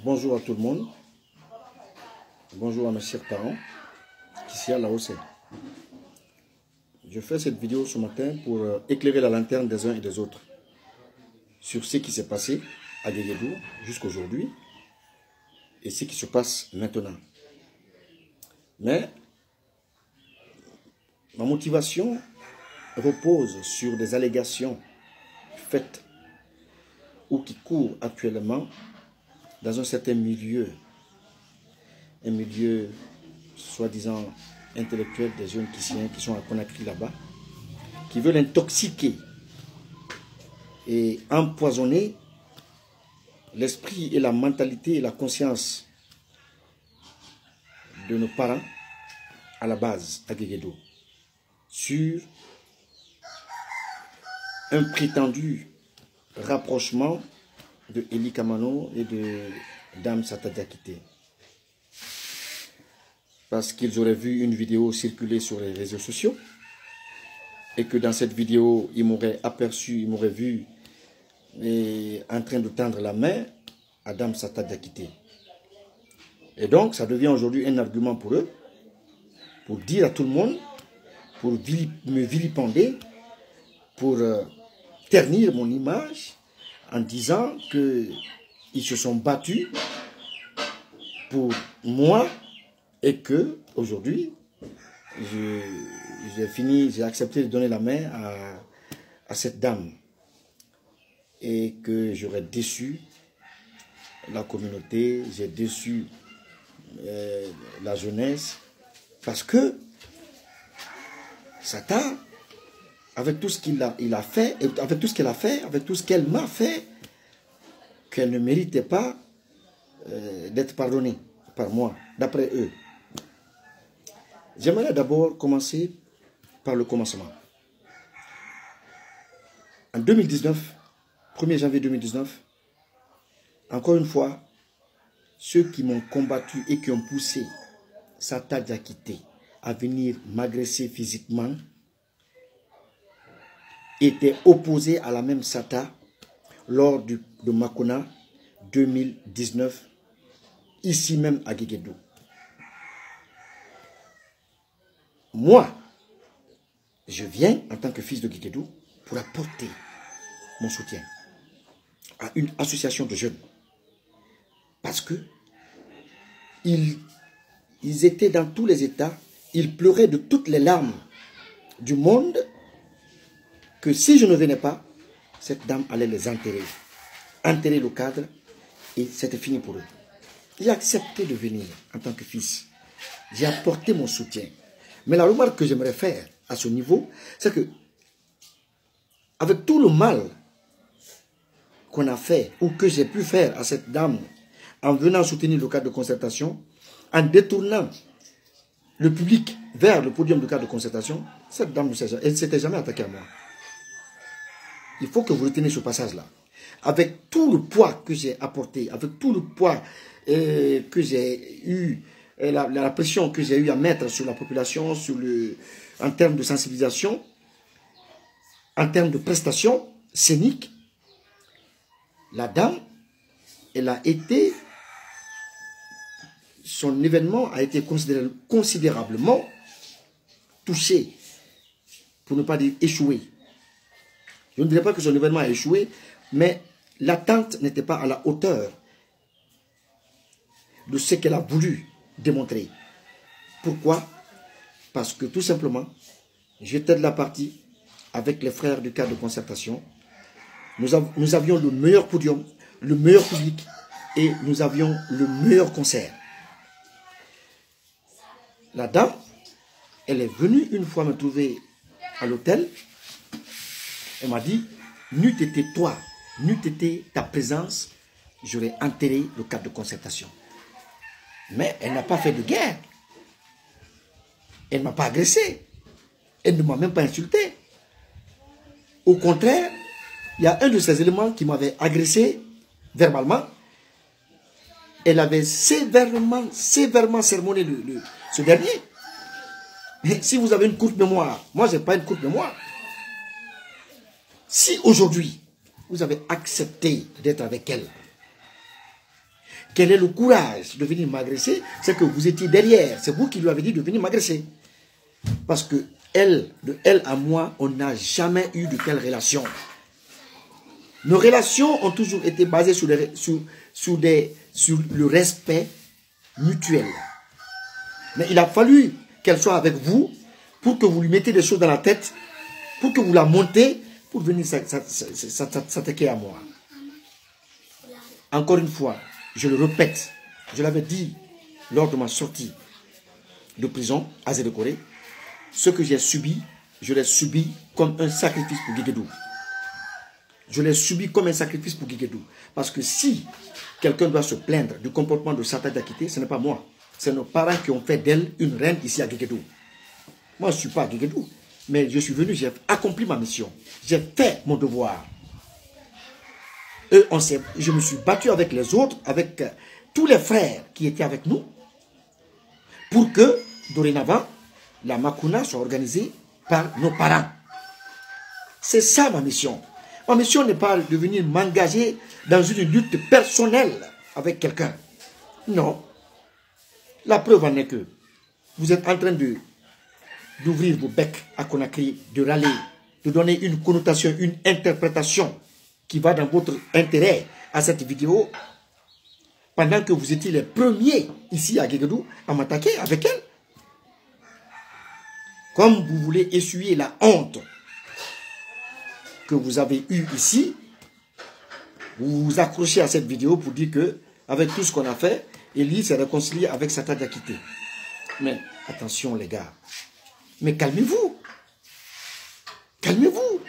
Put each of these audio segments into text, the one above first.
Bonjour à tout le monde. Bonjour à mes chers parents, ici à Laos. Je fais cette vidéo ce matin pour éclairer la lanterne des uns et des autres sur ce qui s'est passé à Guéguédou jusqu'à aujourd'hui et ce qui se passe maintenant. Mais ma motivation repose sur des allégations faites ou qui courent actuellement dans un certain milieu, un milieu soi-disant intellectuel des jeunes Kissiens qui sont à Conakry là-bas, qui veulent intoxiquer et empoisonner l'esprit et la mentalité et la conscience de nos parents à la base à Guéguédou sur un prétendu rapprochement de Eli Kamano et de Dame Sata Diakité. Parce qu'ils auraient vu une vidéo circuler sur les réseaux sociaux et que dans cette vidéo, ils m'auraient aperçu, ils m'auraient vu en train de tendre la main à Dame Sata Diakité. Et donc, ça devient aujourd'hui un argument pour eux, pour dire à tout le monde, pour me vilipender, pour ternir mon image, en disant qu'ils se sont battus pour moi et que aujourd'hui j'ai accepté de donner la main à cette dame et que j'aurais déçu la communauté, j'ai déçu la jeunesse parce que Sata, avec tout ce qu'il a fait, avec tout ce qu'elle a fait, avec tout ce qu'elle m'a fait, qu'elle ne méritait pas d'être pardonnée par moi, d'après eux. J'aimerais d'abord commencer par le commencement. En 2019, 1er janvier 2019, encore une fois, ceux qui m'ont combattu et qui ont poussé Sata Diakité à venir m'agresser physiquement étaient opposés à la même Sata lors de Makona 2019, ici même à Guéguédou. Moi, je viens en tant que fils de Guéguédou pour apporter mon soutien à une association de jeunes. Parce que ils étaient dans tous les états, ils pleuraient de toutes les larmes du monde que si je ne venais pas, cette dame allait les enterrer. Enterrer le cadre et c'était fini pour eux. J'ai accepté de venir en tant que fils. J'ai apporté mon soutien. Mais la remarque que j'aimerais faire à ce niveau, c'est que avec tout le mal qu'on a fait ou que j'ai pu faire à cette dame en venant soutenir le cadre de concertation, en détournant le public vers le podium du cadre de concertation, cette dame ne s'était jamais attaquée à moi. Il faut que vous reteniez ce passage-là. Avec tout le poids que j'ai apporté, avec tout le poids que j'ai eu, la pression que j'ai eu à mettre sur la population, en termes de sensibilisation, en termes de prestations scéniques, la dame, son événement a été considérablement touché, pour ne pas dire échoué. Je ne dirais pas que son événement a échoué, mais l'attente n'était pas à la hauteur de ce qu'elle a voulu démontrer. Pourquoi? Parce que tout simplement, j'étais de la partie avec les frères du cadre de concertation. Nous avions le meilleur podium, le meilleur public et nous avions le meilleur concert. La dame, elle est venue une fois me trouver à l'hôtel. Elle m'a dit, n'eût été toi, n'eût été ta présence, j'aurais enterré le cadre de concertation. Mais elle n'a pas fait de guerre. Elle ne m'a pas agressé. Elle ne m'a même pas insulté. Au contraire, il y a un de ces éléments qui m'avait agressé verbalement. Elle avait sévèrement sermonné ce dernier. Mais si vous avez une courte mémoire, moi je n'ai pas une courte mémoire. Si aujourd'hui, vous avez accepté d'être avec elle, quel est le courage de venir m'agresser? C'est que vous étiez derrière. C'est vous qui lui avez dit de venir m'agresser. Parce que de elle à moi, on n'a jamais eu de telle relation. Nos relations ont toujours été basées sur le respect mutuel. Mais il a fallu qu'elle soit avec vous pour que vous lui mettez des choses dans la tête, pour que vous la montez, pour venir s'attaquer à moi. Encore une fois, je le répète, je l'avais dit lors de ma sortie de prison à Zédekoré, ce que j'ai subi, je l'ai subi comme un sacrifice pour Guéguédou. Je l'ai subi comme un sacrifice pour Guéguédou. Parce que si quelqu'un doit se plaindre du comportement de Sata Diakité, ce n'est pas moi. C'est nos parents qui ont fait d'elle une reine ici à Guéguédou. Moi, je ne suis pas à Guéguédou. Mais je suis venu, j'ai accompli ma mission. J'ai fait mon devoir. Je me suis battu avec les autres, avec tous les frères qui étaient avec nous, pour que, dorénavant, la Makouna soit organisée par nos parents. C'est ça ma mission. Ma mission n'est pas de venir m'engager dans une lutte personnelle avec quelqu'un. Non. La preuve en est que vous êtes en train d'ouvrir vos becs à Conakry, de râler, de donner une connotation, une interprétation qui va dans votre intérêt à cette vidéo, pendant que vous étiez les premiers ici à Guéguédou à m'attaquer avec elle. Comme vous voulez essuyer la honte que vous avez eue ici, vous vous accrochez à cette vidéo pour dire que, avec tout ce qu'on a fait, Élie s'est réconcilié avec Sata Diakité. Mais attention les gars, mais calmez-vous. Calmez-vous.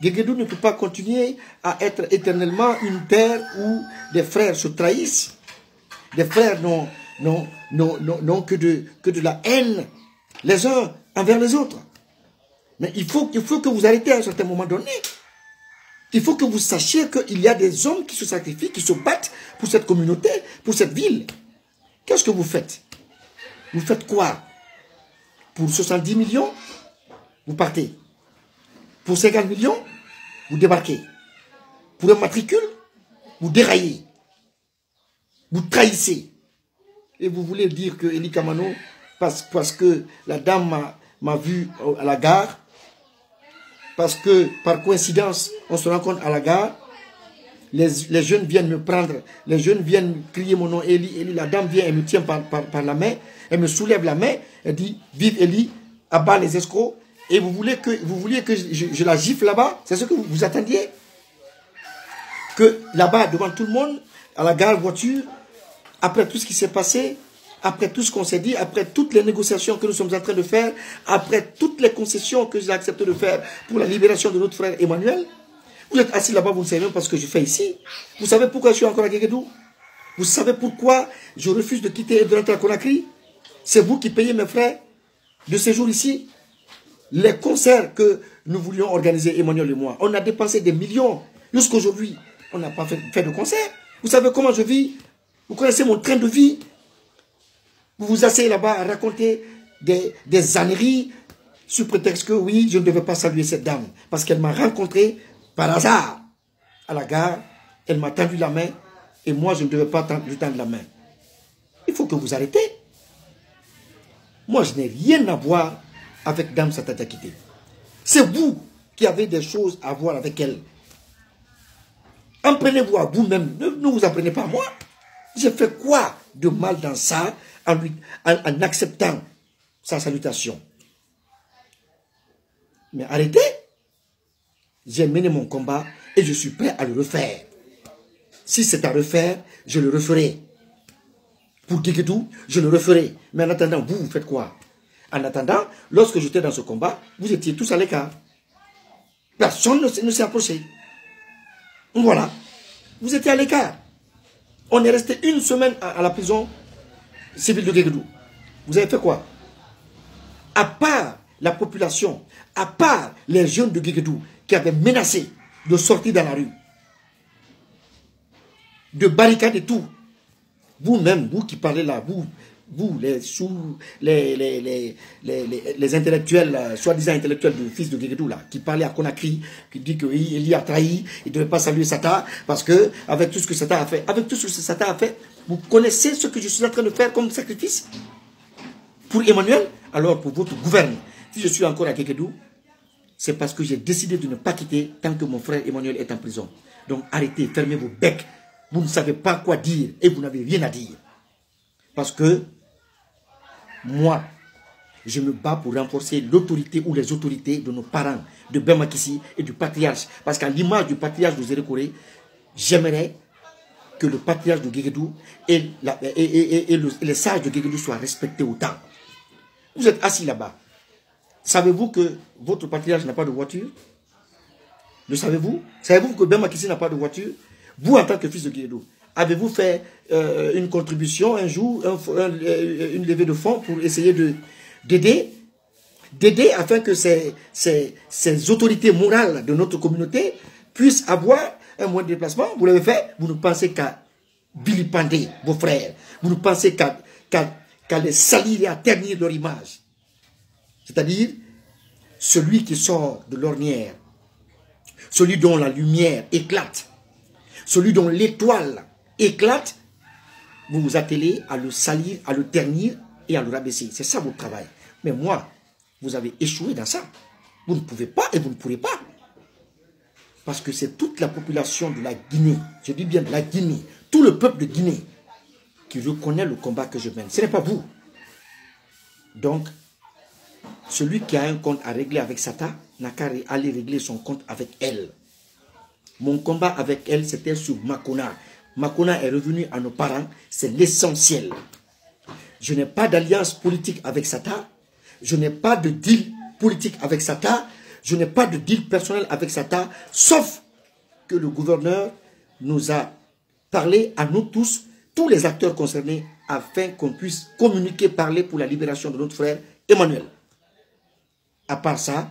Guéguédou ne peut pas continuer à être éternellement une terre où des frères se trahissent. Des frères n'ont que de la haine les uns envers les autres. Mais il faut que vous arrêtez à un certain moment donné. Il faut que vous sachiez qu'il y a des hommes qui se sacrifient, qui se battent pour cette communauté, pour cette ville. Qu'est-ce que vous faites? Vous faites quoi? Pour 70 millions, vous partez. Pour 50 millions, vous débarquez. Pour un matricule, vous déraillez. Vous trahissez. Et vous voulez dire que Eli Kamano, parce que la dame m'a vu à la gare, parce que par coïncidence, on se rencontre à la gare, les jeunes viennent me prendre, les jeunes viennent crier mon nom, Eli, Eli, la dame vient, elle me tient par la main, elle me soulève la main, elle dit, vive Eli, abat les escrocs, et vous vouliez que je la gifle là-bas, c'est ce que vous attendiez? Que là-bas, devant tout le monde, à la gare voiture, après tout ce qui s'est passé, après tout ce qu'on s'est dit, après toutes les négociations que nous sommes en train de faire, après toutes les concessions que j'ai accepté de faire pour la libération de notre frère Emmanuel, vous êtes assis là-bas, vous ne savez même pas ce que je fais ici. Vous savez pourquoi je suis encore à Guéguédou? Vous savez pourquoi je refuse de quitter et de rentrer à Conakry? C'est vous qui payez mes frais de séjour ici. Les concerts que nous voulions organiser, Emmanuel et moi, on a dépensé des millions. Jusqu'à aujourd'hui, on n'a pas fait de concert. Vous savez comment je vis? Vous connaissez mon train de vie? Vous vous asseyez là-bas à raconter des âneries sous prétexte que oui, je ne devais pas saluer cette dame. Parce qu'elle m'a rencontré par hasard à la gare. Elle m'a tendu la main et moi, je ne devais pas lui tendre la main. Il faut que vous arrêtez. Moi, je n'ai rien à voir avec Dame Sata Diakité. C'est vous qui avez des choses à voir avec elle. Apprenez-vous à vous-même. Ne vous apprenez pas à moi. J'ai fait quoi de mal dans ça en acceptant sa salutation? Mais arrêtez. J'ai mené mon combat et je suis prêt à le refaire. Si c'est à refaire, je le referai. Pour Guéguédou, je le referai. Mais en attendant, vous faites quoi? En attendant, lorsque j'étais dans ce combat, vous étiez tous à l'écart. Personne ne s'est approché. Voilà. Vous étiez à l'écart. On est resté une semaine à la prison civile de Guéguédou. Vous avez fait quoi? À part la population, à part les jeunes de Guéguédou qui avaient menacé de sortir dans la rue, de barricader tout. Vous-même, vous qui parlez là, vous, les intellectuels, soi-disant intellectuels du fils de Guéguédou, là, qui parlait à Conakry, qui dit qu'il y a trahi, il ne devait pas saluer Sata, parce que, avec tout ce que Sata a fait, vous connaissez ce que je suis en train de faire comme sacrifice pour Emmanuel. Alors, pour votre gouvernement, si je suis encore à Guéguédou, c'est parce que j'ai décidé de ne pas quitter tant que mon frère Emmanuel est en prison. Donc, arrêtez, fermez vos becs. Vous ne savez pas quoi dire et vous n'avez rien à dire. Parce que moi, je me bats pour renforcer l'autorité ou les autorités de nos parents, de Bemakissi et du patriarche. Parce qu'à l'image du patriarche de Zérekoré, j'aimerais que le patriarche de Guéguédou et les sages de Guéguédou soient respectés autant. Vous êtes assis là-bas. Savez-vous que votre patriarche n'a pas de voiture? Le savez-vous? Savez-vous que Bemakissi n'a pas de voiture? Vous, en tant que fils de Guéguédou, avez-vous fait une contribution un jour, une levée de fonds pour essayer d'aider afin que ces autorités morales de notre communauté puissent avoir un moyen de déplacement? Vous l'avez fait? Vous ne pensez qu'à vilipender vos frères. Vous ne pensez qu'à les salir et à ternir leur image. C'est-à-dire, celui qui sort de l'ornière, celui dont la lumière éclate, celui dont l'étoile éclate, vous vous attelez à le salir, à le ternir et à le rabaisser. C'est ça votre travail. Mais moi, vous avez échoué dans ça. Vous ne pouvez pas et vous ne pourrez pas. Parce que c'est toute la population de la Guinée, je dis bien de la Guinée, tout le peuple de Guinée qui reconnaît le combat que je mène. Ce n'est pas vous. Donc, celui qui a un compte à régler avec Sata n'a qu'à aller régler son compte avec elle. Mon combat avec elle, c'était sur Makona. Makona est revenu à nos parents, c'est l'essentiel. Je n'ai pas d'alliance politique avec Sata, je n'ai pas de deal politique avec Sata, je n'ai pas de deal personnel avec Sata, sauf que le gouverneur nous a parlé à nous tous les acteurs concernés, afin qu'on puisse communiquer, parler pour la libération de notre frère Emmanuel. À part ça,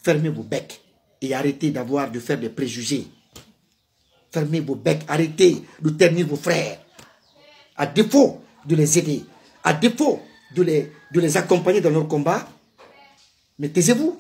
fermez vos becs et arrêtez de faire des préjugés. Fermez vos becs, arrêtez de ternir vos frères. À défaut de les aider, à défaut de les accompagner dans leur combat, mais taisez-vous.